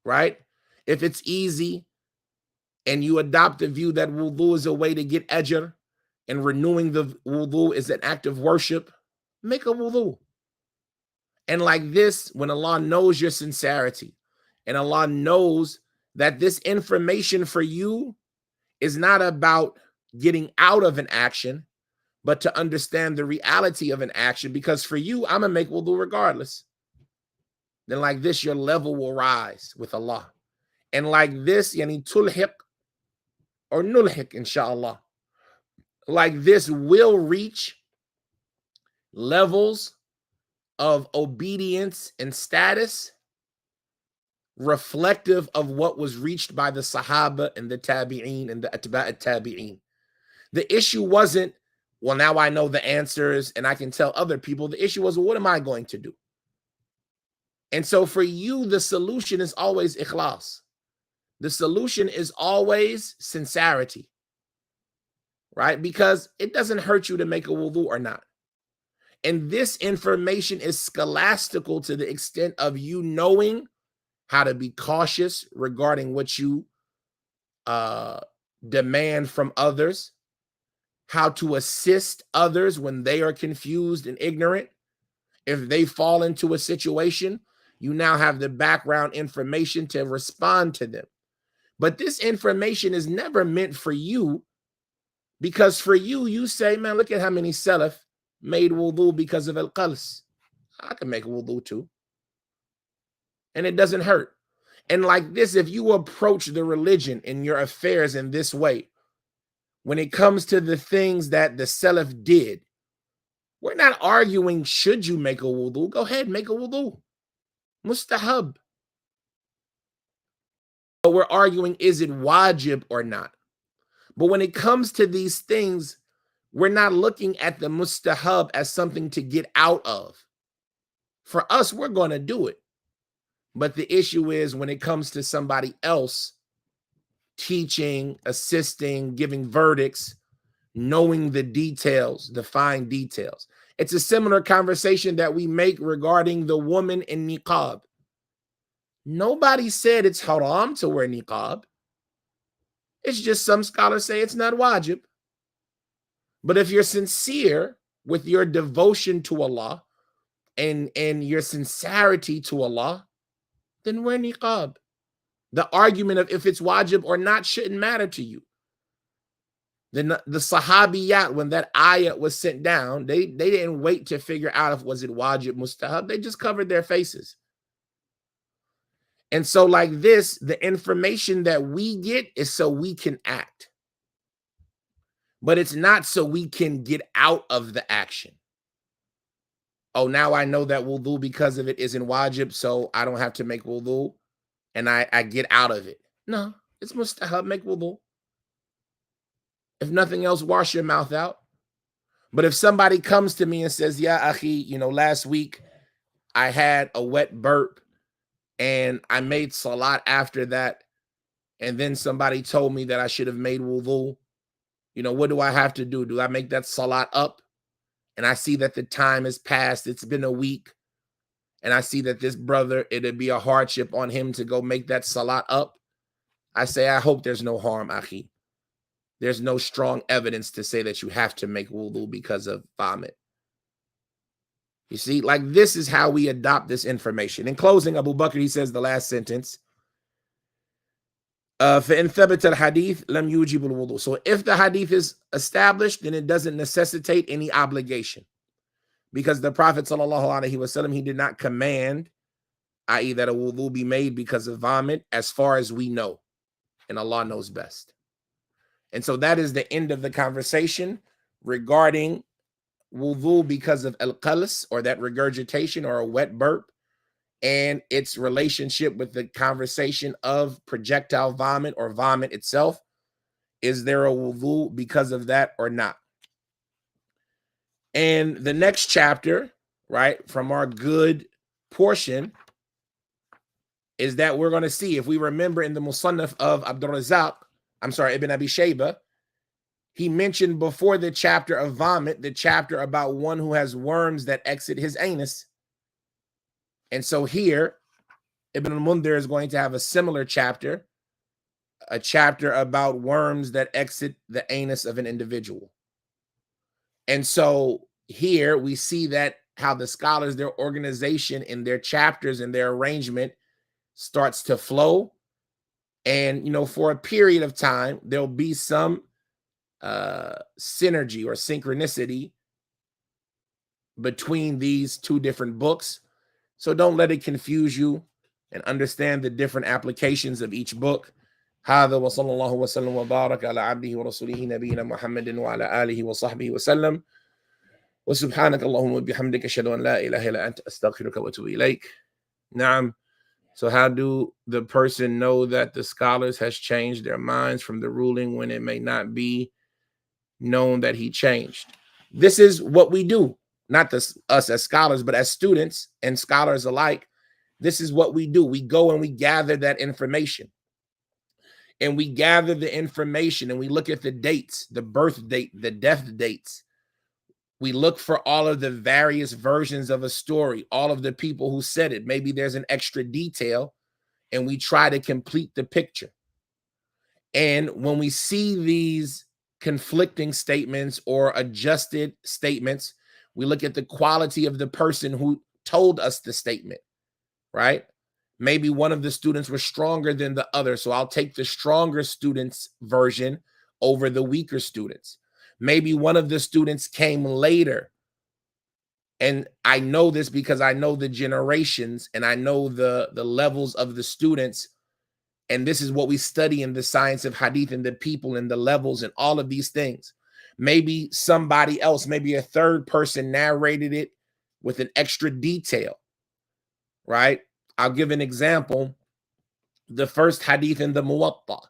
A: right? If it's easy and you adopt the view that wudu is a way to get ajr and renewing the wudu is an act of worship, make a wudu. And like this, when Allah knows your sincerity and Allah knows that this information for you is not about getting out of an action, but to understand the reality of an action, because for you, I'm going to make wudu regardless. Then like this, your level will rise with Allah. And like this, yani tulhiq or nulhiq, inshallah. Like this will reach levels of obedience and status reflective of what was reached by the Sahaba and the Tabi'een and the Atba' Tabi'een. The issue wasn't, well, now I know the answers and I can tell other people. The issue was, well, what am I going to do? And so for you, the solution is always ikhlas. The solution is always sincerity, right? Because it doesn't hurt you to make a wudu or not. And this information is scholastical to the extent of you knowing how to be cautious regarding what you demand from others, how to assist others when they are confused and ignorant. If they fall into a situation, you now have the background information to respond to them. But this information is never meant for you, because for you, you say, man, look at how many salaf made wudu because of Al-Qals. I can make wudu too. And it doesn't hurt. And like this, if you approach the religion and your affairs in this way, when it comes to the things that the salaf did, we're not arguing, should you make a wudu? Go ahead, make a wudu. Mustahab. But we're arguing, is it wajib or not? But when it comes to these things, we're not looking at the mustahab as something to get out of. For us, we're going to do it. But the issue is when it comes to somebody else teaching, assisting, giving verdicts, knowing the details, the fine details. It's a similar conversation that we make regarding the woman in niqab. Nobody said it's haram to wear niqab. It's just some scholars say it's not wajib. But if you're sincere with your devotion to Allah and your sincerity to Allah, then wear niqab. The argument of if it's wajib or not shouldn't matter to you. Then the Sahabiyat, when that ayat was sent down, they didn't wait to figure out if was it wajib, mustahab. They just covered their faces. And so like this, the information that we get is so we can act. But it's not so we can get out of the action. Oh, now I know that wudu because of it isn't wajib, so I don't have to make wudu, and I get out of it. No, it's mustahab, make wudu. If nothing else, wash your mouth out. But if somebody comes to me and says, yeah, akhi, last week I had a wet burp and I made salat after that, and then somebody told me that I should have made wudu, what do I have to do? Do I make that salat up? And I see that the time has passed, it's been a week, and I see that this brother, it'd be a hardship on him to go make that salat up. I say, I hope there's no harm, akhi. There's no strong evidence to say that you have to make wudu because of vomit. You see, like this is how we adopt this information. In closing, Abu Bakr, he says the last sentence, فَإِنْ ثَبَتَ الْحَدِيث لَمْ يُوجِبُ الْوُضُوء. So if the hadith is established, then it doesn't necessitate any obligation. Because the Prophet ﷺ, he did not command, i.e. that a wudu be made because of vomit, as far as we know. And Allah knows best. And so that is the end of the conversation regarding wudu because of Al-Qals, or that regurgitation or a wet burp, and its relationship with the conversation of projectile vomit or vomit itself. Is there a wudu because of that or not? And the next chapter, right, from our good portion, is that we're going to see, if we remember in the Musannaf of Ibn Abi Shayba, he mentioned before the chapter of vomit, the chapter about one who has worms that exit his anus. And so here, Ibn al-Mundhir is going to have a similar chapter, a chapter about worms that exit the anus of an individual. And so here we see that how the scholars, their organization in their chapters and their arrangement starts to flow. And, for a period of time, there'll be some synergy or synchronicity between these two different books. So don't let it confuse you, and understand the different applications of each book. هذا وصلى الله وسلم وبارك على عبده ورسوله نبينا محمد وعلى آله وصحبه وسلم وسبحانك اللهم وبحمدك أشهد أن لا إله إلا أنت أستغفرك وأتوب إليك. نعم. So how do the person know that the scholars has changed their minds from the ruling when it may not be known that he changed? This is what we do, not us as scholars, but as students and scholars alike. This is what we do. We go and we gather that information. And we gather the information and we look at the dates, the birth date, the death dates. We look for all of the various versions of a story, all of the people who said it. Maybe there's an extra detail, and we try to complete the picture. And when we see these conflicting statements or adjusted statements, we look at the quality of the person who told us the statement, right? Maybe one of the students was stronger than the other, so I'll take the stronger student's version over the weaker students. Maybe one of the students came later, and I know this because I know the generations and I know the levels of the students, and this is what we study in the science of hadith and the people and the levels and all of these things. Maybe somebody else, maybe a third person narrated it with an extra detail, right? I'll give an example. the first hadith in the Muwatta,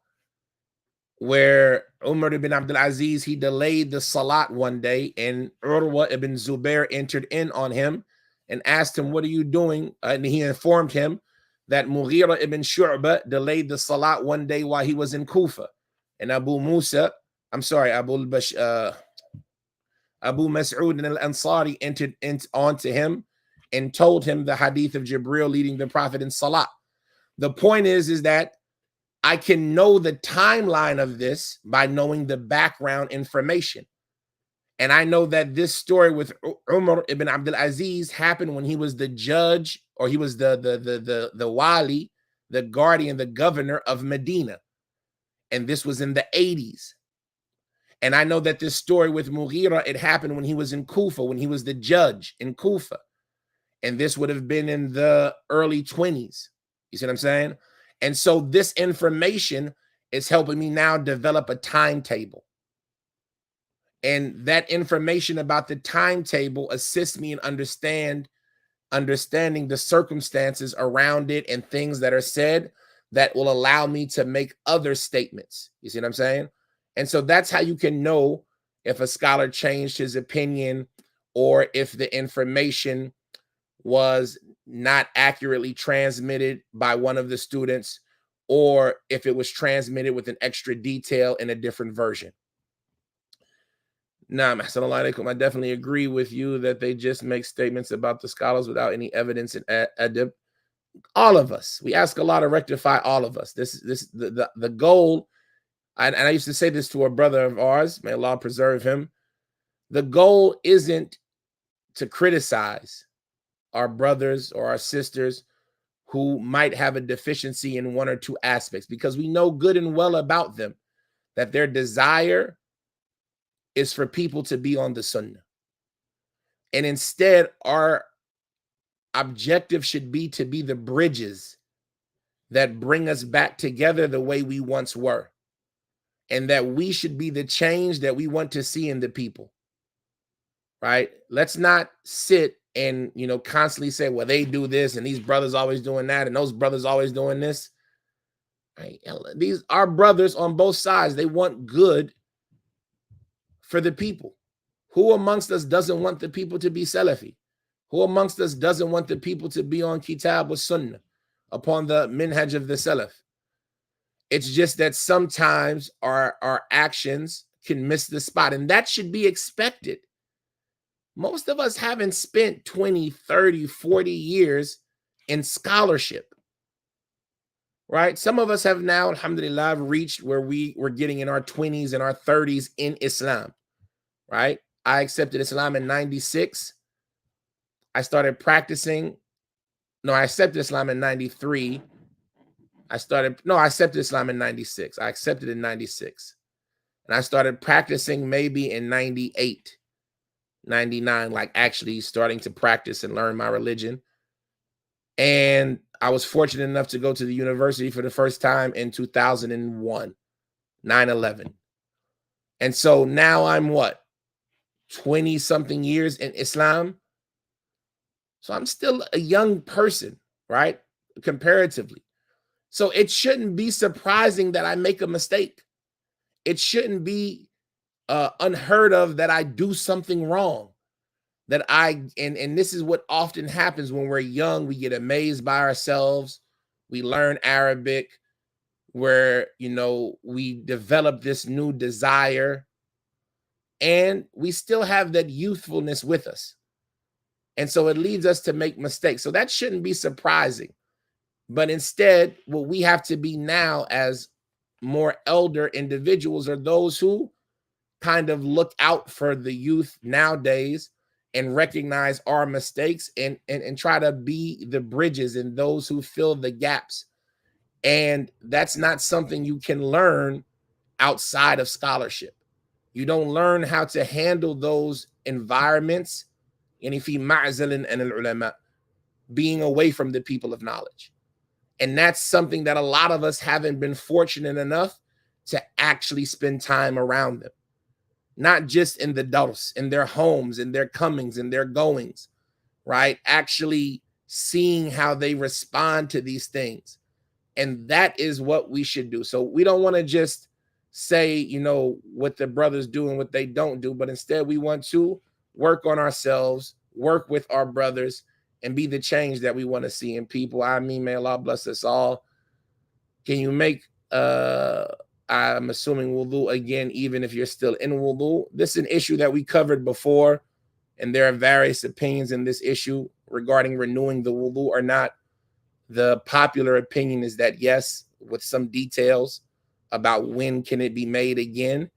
A: where Umar ibn Abdul Aziz, he delayed the salat one day, and Urwa ibn Zubair entered in on him and asked him, what are you doing? And he informed him that Mughira ibn Shu'bah delayed the salat one day while he was in Kufa. And Abu Mas'ud al-Ansari entered onto him and told him the hadith of Jibril leading the Prophet in salat. The point is that I can know the timeline of this by knowing the background information. And I know that this story with Umar ibn Abdul Aziz happened when he was the judge, or he was the wali, the guardian, the governor of Medina. And this was in the 80s. And I know that this story with Mughira, it happened when he was in Kufa, when he was the judge in Kufa. And this would have been in the early 20s. You see what I'm saying? And so this information is helping me now develop a timetable. And that information about the timetable assists me in understanding the circumstances around it and things that are said that will allow me to make other statements. You see what I'm saying? And so that's how you can know if a scholar changed his opinion, or if the information was not accurately transmitted by one of the students, or if it was transmitted with an extra detail in a different version. Nah, assalamu alaikum. I definitely agree with you that they just make statements about the scholars without any evidence in adab. All of us, we ask Allah to rectify all of us. The goal, and I used to say this to a brother of ours, may Allah preserve him. The goal isn't to criticize our brothers or our sisters who might have a deficiency in one or two aspects, because we know good and well about them that their desire is for people to be on the sunnah. And instead, our objective should be to be the bridges that bring us back together the way we once were. And that we should be the change that we want to see in the people. Right? Let's not sit and, constantly say, well, they do this and these brothers always doing that and those brothers always doing this. Right? These are brothers on both sides. They want good for the people. Who amongst us doesn't want the people to be Salafi? Who amongst us doesn't want the people to be on Kitab wa Sunnah, upon the minhaj of the Salaf? It's just that sometimes our actions can miss the spot, and that should be expected. Most of us haven't spent 20, 30, 40 years in scholarship, right? Some of us have now, alhamdulillah, reached where we were getting in our 20s and our 30s in Islam, right? I accepted Islam in 96. I started practicing. No, I accepted Islam in 93. I accepted Islam in 96. I accepted in 96. And I started practicing maybe in 98, 99, like actually starting to practice and learn my religion. And I was fortunate enough to go to the university for the first time in 2001, 9/11. And so now I'm 20 something years in Islam. So I'm still a young person, right? Comparatively. So it shouldn't be surprising that I make a mistake. It shouldn't be unheard of that I do something wrong. And this is what often happens when we're young. We get amazed by ourselves. We learn Arabic, where, we develop this new desire, and we still have that youthfulness with us. And so it leads us to make mistakes. So that shouldn't be surprising. But instead, what we have to be now as more elder individuals are those who kind of look out for the youth nowadays and recognize our mistakes and try to be the bridges and those who fill the gaps. And that's not something you can learn outside of scholarship. You don't learn how to handle those environments, being away from the people of knowledge. And that's something that a lot of us haven't been fortunate enough to actually spend time around them. Not just in the dars, in their homes, in their comings, in their goings, right? Actually seeing how they respond to these things And that is what we should do. So we don't want to just say, you know, what the brothers do and what they don't do, but instead we want to work on ourselves, work with our brothers, and be the change that we want to see in people. I mean, may Allah bless us all. Can you make, I'm assuming wudu again, even if you're still in wudu? This is an issue that we covered before, and there are various opinions in this issue regarding renewing the wudu or not. The popular opinion is that yes, with some details about when can it be made again.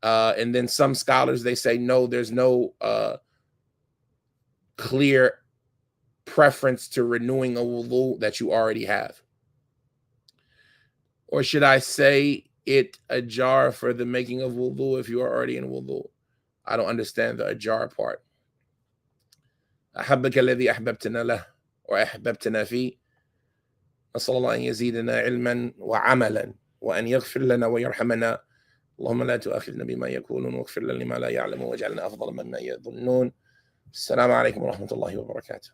A: And then some scholars, they say, no, there's no clear preference to renewing a wudu that you already have. Or should I say it ajar for the making of wudu if you are already in wudu? I don't understand the ajar part. أحبك الذي أحببتنا له وأحببتنا فيه. نسأل الله أن يزيدنا علما وعملا وأن يغفر لنا ويرحمنا. اللهم لا تؤاخذنا بما يقولون واغفر لنا لما لا يعلمون واجعلنا أفضل مما يظنون. السلام عليكم ورحمة الله وبركاته.